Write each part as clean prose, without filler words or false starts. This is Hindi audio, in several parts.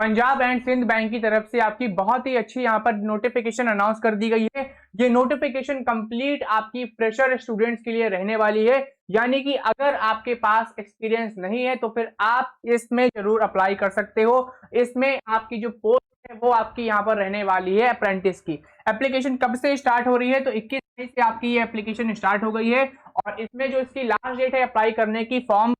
पंजाब एंड सिंध बैंक की तरफ से आपकी बहुत ही अच्छी यहाँ पर नोटिफिकेशन अनाउंस कर दी गई है। ये नोटिफिकेशन कंप्लीट आपकी फ्रेशर स्टूडेंट्स के लिए रहने वाली है, यानी कि अगर आपके पास एक्सपीरियंस नहीं है तो फिर आप इसमें जरूर अप्लाई कर सकते हो। इसमें आपकी जो पोस्ट है वो आपकी यहाँ पर रहने वाली है अप्रेंटिस की। एप्लीकेशन कब से स्टार्ट हो रही है? तो 21 मई से आपकी ये एप्लीकेशन स्टार्ट हो गई है, और इसमें जो इसकी लास्ट डेट है अप्लाई करने की, फॉर्म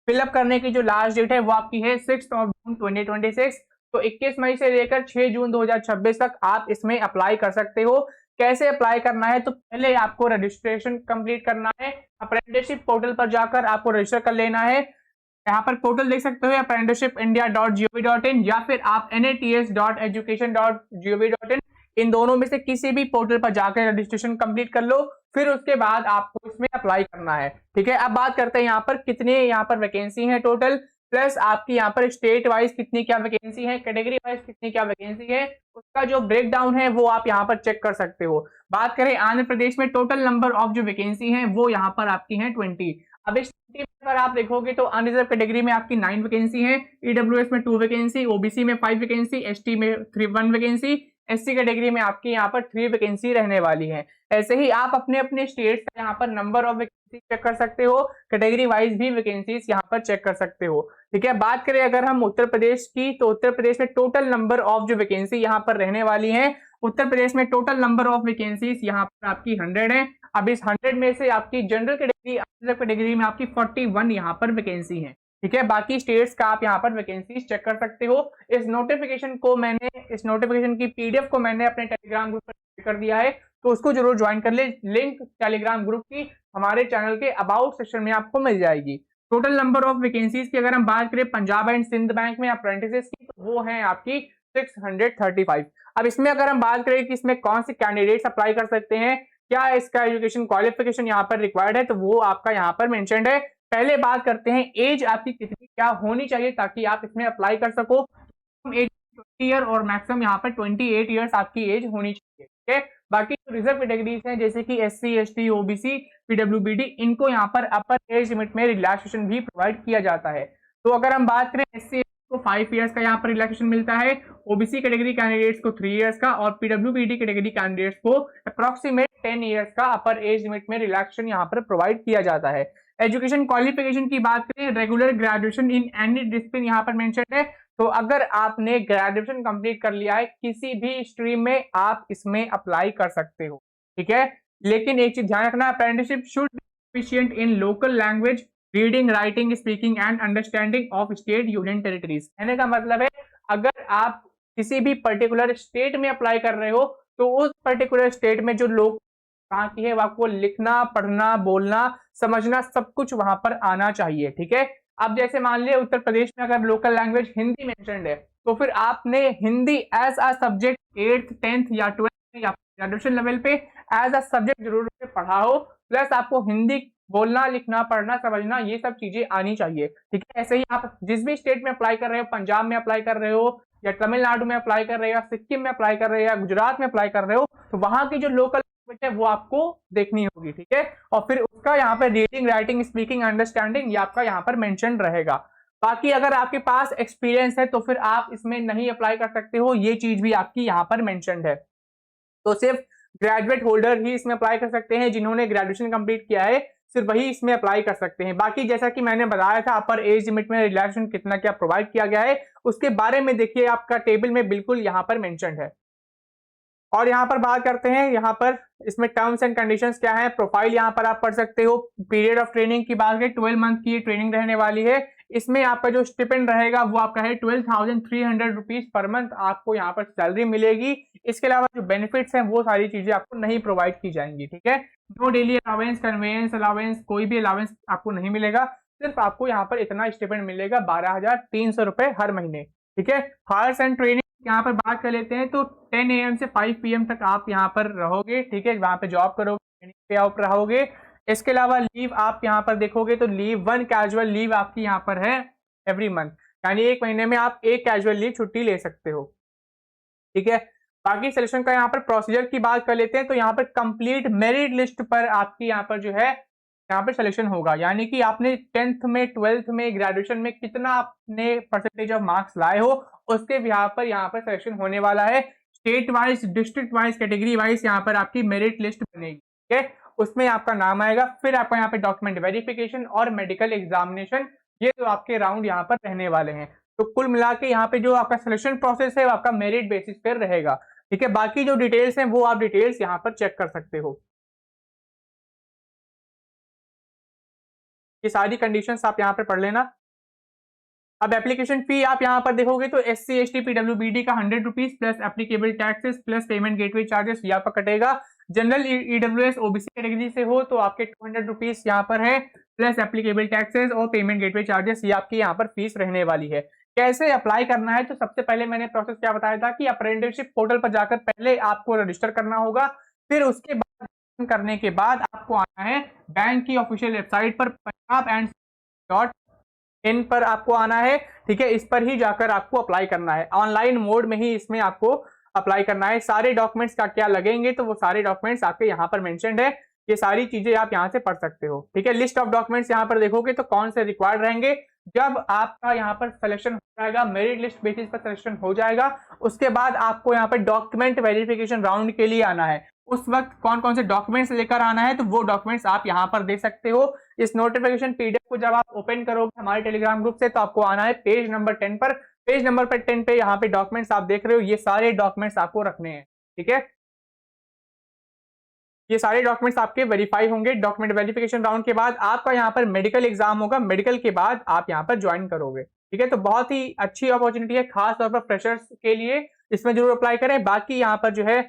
फिलअप करने की जो लास्ट डेट है वो आपकी है 6 जून 2026। तो 21 मई से लेकर 6 जून 2026 तक आप इसमें अप्लाई कर सकते हो। कैसे अप्लाई करना है? तो पहले आपको रजिस्ट्रेशन कंप्लीट करना है। अप्रेंटिसशिप पोर्टल पर जाकर आपको रजिस्टर कर लेना है। यहाँ पर पोर्टल देख सकते हो apprenticeshipindia.gov.in, या फिर आप nats.education.gov.in, इन दोनों में से किसी भी पोर्टल पर जाकर रजिस्ट्रेशन कंप्लीट कर लो। फिर उसके बाद आपको इसमें अप्लाई करना है। ठीक है, अब बात करते हैं यहाँ पर कितने यहाँ पर वैकेंसी है टोटल, प्लस आपकी यहाँ पर स्टेट वाइज कितनी क्या वैकेंसी है, कैटेगरी वाइज कितनी क्या वैकेंसी है, उसका जो ब्रेक डाउन है वो आप यहाँ पर चेक कर सकते हो। बात करें आंध्र प्रदेश में, टोटल नंबर ऑफ जो वैकेंसी है वो यहाँ पर आपकी है 20। अब इस 20 में अगर आप देखोगे तो अनरिजर्व कैटेगरी में आपकी 9 वैकेंसी है, ईडब्ल्यूएस में 2 वैकेंसी, ओबीसी में 5 वैकेंसी, एसटी में 1 वैकेंसी, एससी कैटेगरी में आपकी यहाँ पर 3 वैकेंसी रहने वाली है। ऐसे ही आप अपने अपने स्टेट्स का यहाँ पर नंबर ऑफ वैकेंसी चेक कर सकते हो, कैटेगरी वाइज भी वैकेंसीज यहाँ पर चेक कर सकते हो। ठीक है, बात करें अगर हम उत्तर प्रदेश की, तो उत्तर प्रदेश में टोटल नंबर ऑफ जो वैकेंसी यहाँ पर रहने वाली है, उत्तर प्रदेश में टोटल नंबर ऑफ वैकेंसीज यहाँ पर आपकी 100 है। अब इस 100 में से आपकी जनरल कैटेगरी में आपकी 41 यहाँ पर वैकेंसी है। ठीक है, बाकी स्टेट्स का आप यहाँ पर वैकेंसी चेक कर सकते हो। इस नोटिफिकेशन की पीडीएफ को मैंने अपने टेलीग्राम ग्रुप पर कर दिया है, तो उसको जरूर ज्वाइन कर ले। लिंक टेलीग्राम ग्रुप की हमारे चैनल के अबाउट सेक्शन में आपको मिल जाएगी। टोटल नंबर ऑफ वैकेंसीज की अगर हम बात करें पंजाब एंड सिंध बैंक में अप्रेंटिसेस की, तो वो है आपकी 635। अब इसमें अगर हम बात करें कि इसमें कौन से कैंडिडेट्स अप्लाई कर सकते हैं, क्या इसका एजुकेशन क्वालिफिकेशन यहाँ पर रिक्वायर्ड है, तो वो आपका यहाँ पर मेंशन्ड है। पहले बात करते हैं एज आपकी कितनी क्या होनी चाहिए ताकि आप इसमें अप्लाई कर सको। एज 20 ईयर और मैक्सिमम यहाँ पर 28 ईयर्स आपकी एज होनी चाहिए। ठीक है, बाकी जो रिजर्व कैटेगरीज हैं जैसे कि एससी, एसटी, ओबीसी, पीडब्ल्यूबीडी, इनको यहाँ पर अपर एज लिमिट में रिलैक्सेशन भी प्रोवाइड किया जाता है। तो अगर हम बात करें एससी को 5 ईयर्स का यहाँ पर रिलैक्सेशन मिलता है, ओबीसी कैटेगरी कैंडिडेट्स को 3 ईयर्स का, और पीडब्ल्यूबीडी कैटेगरी कैंडिडेट्स को अप्रोक्सीमेट 10 ईयर्स का अपर एज लिमिट में रिलैक्सेशन यहाँ पर प्रोवाइड किया जाता है। एजुकेशन क्वालिफिकेशन की बात करें, regular graduation in any discipline यहाँ पर मेंशन है। तो अगर आपने ग्रेजुएशन कंप्लीट कर लिया है किसी भी स्ट्रीम में, आप इसमें अप्लाई कर सकते हो। ठीक है, लेकिन एक चीज ध्यान रखना, apprenticeship should be efficient in local language, reading, writing, speaking and understanding of state union territories. कहने का मतलब है अगर आप किसी भी पर्टिकुलर स्टेट में अप्लाई कर रहे हो तो उस पर्टिकुलर स्टेट में जो लोग कहाँ की है, आपको लिखना, पढ़ना, बोलना, समझना सब कुछ वहां पर आना चाहिए। ठीक है, अब जैसे मान लिया उत्तर प्रदेश में अगर लोकल लैंग्वेज हिंदी मेंशन्ड है, तो फिर आपने Hindi as a subject 8th 10th या 12th या ग्रेजुएशन लेवल पे एज अ सब्जेक्ट जरूर से पढ़ा हो, प्लस आपको हिंदी बोलना, लिखना, पढ़ना, समझना ये सब चीजें आनी चाहिए। ठीक है, ऐसे ही आप जिस भी स्टेट में अप्लाई कर रहे हो, पंजाब में अप्लाई कर रहे हो या तमिलनाडु में अप्लाई कर रहे हो या सिक्किम में अप्लाई कर रहे हो या गुजरात में अप्लाई कर रहे हो, तो वहां की जो लोकल है वो आपको देखनी होगी। ठीक है, और फिर उसका यहाँ पर रीडिंग, राइटिंग, स्पीकिंग, अंडरस्टैंडिंग ये आपका यहाँ पर मेंशन रहेगा। बाकी अगर आपके पास एक्सपीरियंस है तो फिर आप इसमें नहीं अप्लाई कर सकते हो, ये चीज भी आपकी यहाँ पर मेंशन्ड है। तो सिर्फ ग्रेजुएट होल्डर ही इसमें अप्लाई कर सकते हैं, जिन्होंने ग्रेजुएशन कंप्लीट किया है सिर्फ वही इसमें अप्लाई कर सकते हैं। बाकी जैसा कि मैंने बताया था अपर एज लिमिट में रिलैक्सेशन कितना क्या प्रोवाइड किया गया है, उसके बारे में देखिए आपका टेबल में बिल्कुल यहाँ पर मेंशन्ड है। और यहाँ पर बात करते हैं, यहाँ पर इसमें टर्म्स एंड कंडीशंस क्या है, प्रोफाइल यहाँ पर आप पढ़ सकते हो। पीरियड ऑफ ट्रेनिंग की बात करें, 12 मंथ की ट्रेनिंग रहने वाली है। इसमें आपका जो स्टिपेंड रहेगा वो आपका है 12,300 रुपीज पर मंथ, आपको यहाँ पर सैलरी मिलेगी। इसके अलावा जो बेनिफिट्स हैं वो सारी चीजें आपको नहीं प्रोवाइड की जाएंगी। ठीक है, no daily allowance, conveyance allowance, कोई भी अलावेंस आपको नहीं मिलेगा, सिर्फ आपको यहाँ पर इतना स्टिपेंड मिलेगा 12,300 रुपए हर महीने। ठीक है, हायर्स एंड ट्रेनिंग यहाँ पर बात कर लेते हैं, तो 10 AM से 5 PM तक आप यहाँ पर रहोगे। ठीक है, वहां पे जॉब करोगे, पे आउट रहोगे। इसके अलावा लीव आप यहाँ पर देखोगे तो लीव 1 कैजुअल लीव आपकी यहाँ पर है एवरी मंथ, यानी एक महीने में आप एक कैजुअल लीव छुट्टी ले सकते हो। ठीक है, बाकी सिलेक्शन का यहाँ पर प्रोसीजर की बात कर लेते हैं, तो यहाँ पर कंप्लीट मेरिट लिस्ट पर आपकी यहाँ पर जो है यहाँ पे सिलेक्शन होगा, यानी कि आपने 10th में 12th में ग्रेजुएशन में कितना आपने परसेंटेज ऑफ मार्क्स लाए हो उसके यहाँ पर सिलेक्शन होने वाला है। State wise, district wise, category wise यहाँ पर आपकी मेरिट लिस्ट बनेगी, ठीक है, उसमें आपका नाम आएगा। फिर आपका यहाँ पे डॉक्यूमेंट वेरिफिकेशन और मेडिकल एग्जामिनेशन, ये तो आपके राउंड यहाँ पर रहने वाले हैं। तो कुल मिला के यहाँ पे जो आपका सिलेक्शन प्रोसेस है वो आपका मेरिट बेसिस पर रहेगा, ठीक है। बाकी जो डिटेल्स हैं वो आप डिटेल्स यहाँ पर चेक कर सकते हो। ये सारी कंडीशंस आप यहाँ पे पढ़ लेना। अब एप्लीकेशन फी आप यहाँ पर देखोगे तो SC ST PWBD का 100 rupees plus applicable taxes plus payment gateway charges यहाँ पर कटेगा। जनरल EWS OBC कैटेगरी से हो तो आपके 200 रुपीज यहाँ पर है प्लस एप्लीकेबल टैक्सेस और पेमेंट गेटवे चार्जेस, ये आपकी यहाँ पर फीस रहने वाली है। कैसे अप्लाई करना है, तो सबसे पहले मैंने प्रोसेस क्या बताया था कि अप्रेंटिसशिप पोर्टल पर जाकर पहले आपको रजिस्टर करना होगा। फिर उसके बाद करने के बाद आपको आना है बैंक की ऑफिशियल वेबसाइट पर punjab&इन पर आपको आना है, ठीक है। इस पर ही जाकर आपको अप्लाई करना है, ऑनलाइन मोड में ही इसमें आपको अप्लाई करना है। सारे डॉक्यूमेंट्स का क्या लगेंगे, तो वो सारे डॉक्यूमेंट्स आपके यहाँ पर मेंशन्ड है, ये सारी चीजें आप यहाँ से पढ़ सकते हो, ठीक है। लिस्ट ऑफ डॉक्यूमेंट्स यहाँ पर देखोगे तो कौन से रिक्वायर्ड रहेंगे। जब आपका यहाँ पर सिलेक्शन हो जाएगा, मेरिट लिस्ट बेसिस पर सिलेक्शन हो जाएगा, उसके बाद आपको यहाँ पर डॉक्यूमेंट वेरिफिकेशन राउंड के लिए आना है। उस वक्त कौन कौन से डॉक्यूमेंट्स लेकर आना है, तो वो डॉक्यूमेंट्स आप यहाँ पर देख सकते हो। इस नोटिफिकेशन PDF को जब आप ओपन करोगे हमारे टेलीग्राम ग्रुप से, तो आपको आना है पेज नंबर 10 पर। पेज नंबर 10 पे यहाँ पे डॉक्यूमेंट्स आप देख रहे हो, ये सारे डॉक्यूमेंट्स आपको रखने हैं, ठीक है। ये सारे डॉक्यूमेंट्स आपके वेरीफाई होंगे। डॉक्यूमेंट वेरिफिकेशन राउंड के बाद आपका यहाँ पर मेडिकल एग्जाम होगा, मेडिकल के बाद आप यहाँ पर ज्वाइन करोगे, ठीक है। तो बहुत ही अच्छी अपॉर्चुनिटी है, खास तौर पर फ्रेशर्स के लिए, इसमें जरूर अप्लाई करें। बाकी यहाँ पर जो है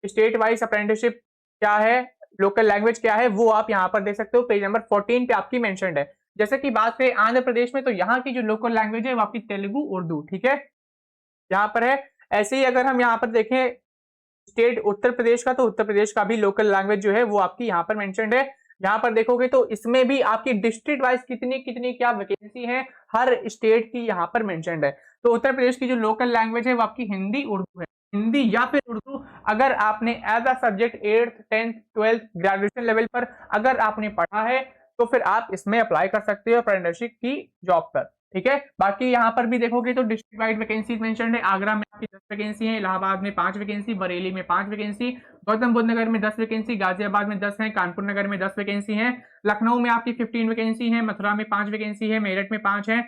स्टेट वाइज अप्रेंटिसशिप क्या है, लोकल लैंग्वेज क्या है, वो आप यहाँ पर देख सकते हो। पेज नंबर 14 पे आपकी मेंशन्ड है। जैसे कि बात करें आंध्र प्रदेश में, तो यहाँ की जो लोकल लैंग्वेज है वो आपकी तेलुगु उर्दू, ठीक है, यहाँ पर है। ऐसे ही अगर हम यहाँ पर देखें स्टेट उत्तर प्रदेश का, तो उत्तर प्रदेश का भी लोकल लैंग्वेज जो है वो आपकी यहाँ पर मेंशन्ड है। यहाँ पर देखोगे तो इसमें भी आपकी डिस्ट्रिक्ट वाइज कितनी कितनी क्या वैकेंसी है, हर स्टेट की यहाँ पर मेंशन्ड है। तो उत्तर प्रदेश की जो लोकल लैंग्वेज है वो आपकी हिंदी उर्दू है, हिंदी या फिर उर्दू। अगर आपने as a subject 8th 10th 12th graduation level पर अगर आपने पढ़ा है, तो फिर आप इसमें अप्लाई कर सकते हो अप्रेंटिसशिप की जॉब पर, ठीक है। बाकी यहाँ पर भी देखोगे तो डिस्ट्रिक्ट वाइड वैकेंसी मेंशन्ड है। आगरा में आपकी 10 वैकेंसी है, इलाहाबाद में 5 वैकेंसी, बरेली में 5 वैकेंसी, गौतम बुद्ध नगर में 10 वैकेंसी, गाजियाबाद में 10 है, कानपुर नगर में 10 वैकेंसी है, लखनऊ में आपकी 15 वैकेंसी है, मथुरा में 5 वैकेंसी है, मेरठ में 5 है,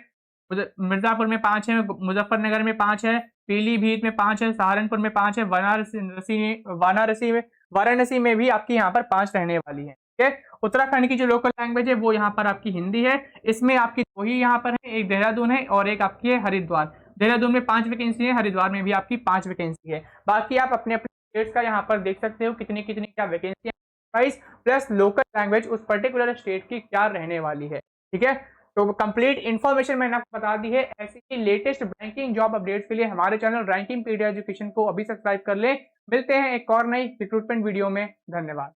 मिर्जापुर में 5 है, मुजफ्फरनगर में 5 है, पीलीभीत में 5 है, सहारनपुर में 5 है, वाराणसी में भी आपकी यहाँ पर 5 रहने वाली है, ठीक है। उत्तराखंड की जो लोकल लैंग्वेज है वो यहाँ पर आपकी हिंदी है। इसमें आपकी 2 ही यहाँ पर है, एक देहरादून है और एक आपकी है हरिद्वार। देहरादून में 5 वैकेंसी है, हरिद्वार में भी आपकी 5 वैकेंसी है। बाकी आप अपने अपने स्टेट्स का यहाँ पर देख सकते हो कितनी कितनी क्या वैकेंसी है, प्लस लोकल लैंग्वेज उस पर्टिकुलर स्टेट की क्या रहने वाली है, ठीक है। तो कंप्लीट इन्फॉर्मेशन मैंने आपको बता दी है। ऐसी ही लेटेस्ट बैंकिंग जॉब अपडेट्स के लिए हमारे चैनल रैंकिंग पीडिया एजुकेशन को अभी सब्सक्राइब कर ले। मिलते हैं एक और नई रिक्रूटमेंट वीडियो में। धन्यवाद।